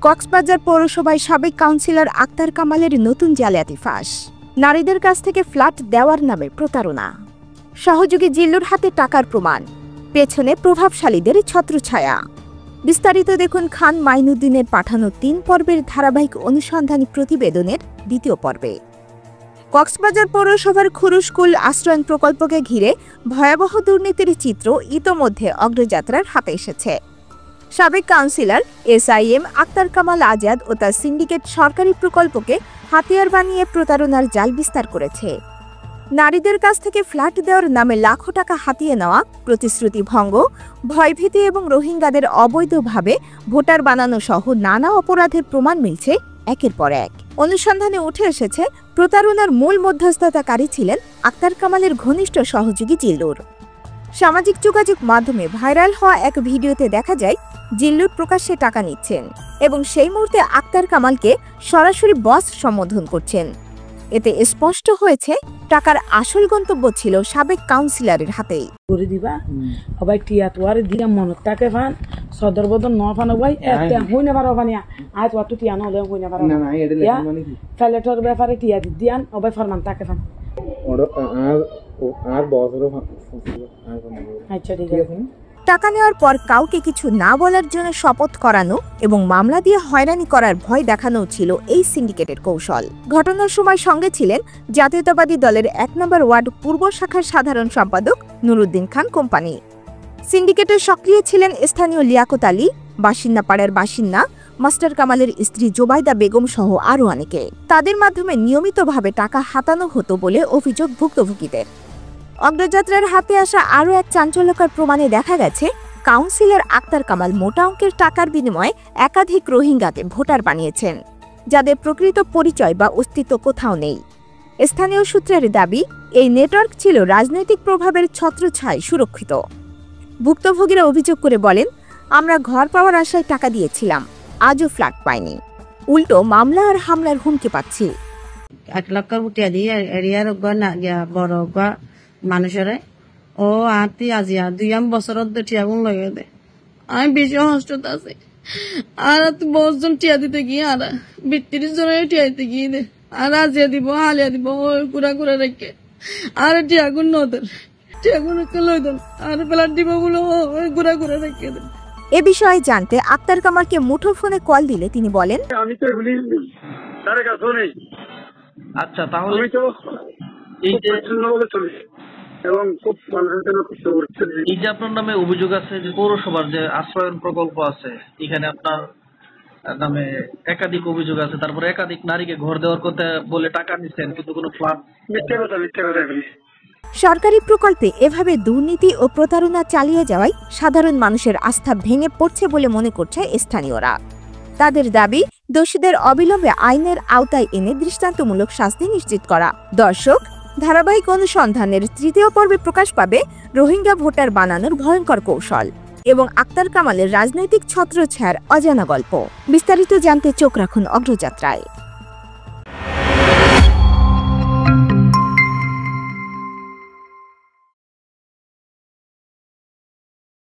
কক্সবাজার পৌরসভায় সাবেক কাউন্সিলর আক্তার কামালের নতুন জালিয়াতি ফাঁস। নারীদের কাছ থেকে ফ্ল্যাট দেওয়ার নামে প্রতারণা। সহযোগী জিল্লুর হাতে টাকার প্রমাণ, পেছনে প্রভাবশালীদের ছত্রছায়া। বিস্তারিত দেখুন খান মাইনুদ্দিনের পাঠানো ৩ পর্বের ধারাবাহিক অনুসন্ধানী প্রতিবেদনের ২য় পর্বে। কক্সবাজার পৌরসভার খুরুশকুল আশ্রয়ণ প্রকল্পকে ঘিরে ভয়াবহ দুর্নীতির চিত্র ইতোমধ্যে অগ্রযাত্রার হাতে এসেছে। সাবেক কাউন্সিলর SIM আক্তার কামাল আজাদ ও তার সিন্ডিকেট সরকারি প্রকল্পকে হাতিয়ার বানিয়ে প্রতারণার জাল বিস্তার করেছে। নারীদের কাছ থেকে ফ্ল্যাট দেওয়ার নামে লাখো টাকা হাতিয়ে নেওয়া, প্রতিশ্রুতি ভঙ্গ, ভয়ভীতি এবং রোহিঙ্গাদের অবৈধভাবে ভোটার বানানো সহ নানা অপরাধের প্রমাণ মিলছে একের পর এক। অনুসন্ধানে উঠে এসেছে প্রতারণার মূল মধ্যস্থতাকারী ছিলেন আক্তার কামালের ঘনিষ্ঠ সহযোগী জিল্লুর। সামাজিক যোগাযোগ মাধ্যমে ভাইরাল হওয়া এক ভিডিওতে দেখা যায় জিল্লুর প্রকাশ্যে টাকা নিচ্ছেন এবং সেই মুহূর্তে আক্তার কামালকে সরাসরি বস সম্বোধন করছেন। এতে স্পষ্ট হয়েছে টাকার আসল গন্তব্য ছিল সাবেক কাউন্সিলরের হাতেই। করে দিবা সবাই টিয়া তোয়ারে দিয়া মনত তাকে ফান সদর বদন ন ফান ভাই একটা হই না পারো ফানিয়া আজ ওয়াটু টিয়া ন হলে হই না পারো না না এটা লেখা মানে কি ফ্ল্যাটের ব্যাপারে টিয়া দিয়ান সবাই ফরমান তাকে ফান আর বসরও আচ্ছা ঠিক আছে। টাকা নেওয়ার পর কাউকে কিছু না বলার জন্য শপথ করানো এবং মামলা দিয়ে হয়রানি করার ভয় দেখানো ছিল এই সিন্ডিকেটের কৌশল। ঘটনার সময় সঙ্গে ছিলেন জাতীয়তাবাদী দলের ১ নম্বর ওয়ার্ড পূর্ব শাখার সাধারণ সম্পাদক নুরুদ্দিন খান কোম্পানি। সিন্ডিকেটের সক্রিয় ছিলেন স্থানীয় লিয়াকত আলী, বাসিন্দাপাড়ার বাসিন্দা মাস্টার কামালের স্ত্রী জোবাইদা বেগম সহ আরও অনেকে। তাদের মাধ্যমে নিয়মিতভাবে টাকা হাতানো হতো বলে অভিযোগ ভুক্তভোগীদের। অগ্রযাত্রার হাতে আসা আরও এক চাঞ্চল্যকর প্রমাণে দেখা গেছে কাউন্সিলর আক্তার কামাল মোটা অঙ্কের টাকার বিনিময়ে একাধিক রোহিঙ্গাকে ভোটার বানিয়েছেন, যাদের প্রকৃত পরিচয় বা অস্তিত্ব কোথাও নেই। স্থানীয় সূত্রের দাবি, এই নেটওয়ার্ক ছিল রাজনৈতিক প্রভাবের ছত্রছায়ায় সুরক্ষিত। ভুক্তভোগীরা অভিযোগ করে বলেন, আমরা ঘর পাওয়ার আশায় টাকা দিয়েছিলাম, আজও ফ্ল্যাট পাইনি, উল্টো মামলা আর হামলার হুমকি পাচ্ছি। 1 লক্ষ উঠিয়া দিয়ে এরিয়ার বড় মানুষের ও আতি আজিয়া 2 বছরত টিয়াগুন লগে দে আমি বেশি হস্টত আছে আর 10 জন টিয়া দিতে গিয়ে আর 32 জনের টিয়া দিতে গিয়ে দে আর আজিয়া দিব হালিয়া দিব ওই কুড়া কুড়া রেখে আর টিয়াগুন নদের টিয়াগুন লই দেন আর প্লাট দিব বলো ওই কুড়া কুড়া রেখে দে। এ বিষয়ে জানতে আক্তার কামালকে মুঠোফোনে কল দিলে তিনি বলেন, আমি তো এগুলি তার কাছে নেই। আচ্ছা, তাহলে আমি তো এই যে এবং খুব মানুষের জন্য কষ্ট করছে। এই যে আপনার নামে অভিযোগ আছে যে পৌরসভার যে আশ্রয়ণ প্রকল্প আছে, এখানে আপনার নামে একাধিক অভিযোগ আছে, তারপরে একাধিক নারীকে ঘর দেওয়ার কথা বলে টাকা নিচ্ছেন, কিন্তু কোনো ফ্ল্যাট। মিথ্যা কথা এগুলি। সরকারি প্রকল্পে এভাবে দুর্নীতি ও প্রতারণা চালিয়ে যাওয়ায় সাধারণ মানুষের আস্থা ভেঙে পড়ছে বলে মনে করছে স্থানীয়রা। তাদের দাবি, দোষীদের অবিলম্বে আইনের আওতায় এনে দৃষ্টান্তমূলক শাস্তি নিশ্চিত করা। দর্শক, ধারাবাহিক অনুসন্ধানের ৩য় পর্বে প্রকাশ পাবে রোহিঙ্গা ভোটার বানানোর ভয়ঙ্কর কৌশল এবং আক্তার কামালের রাজনৈতিক ছত্রছায়ার অজানা গল্প। বিস্তারিত জানতে চোখ রাখুন অগ্রযাত্রায়।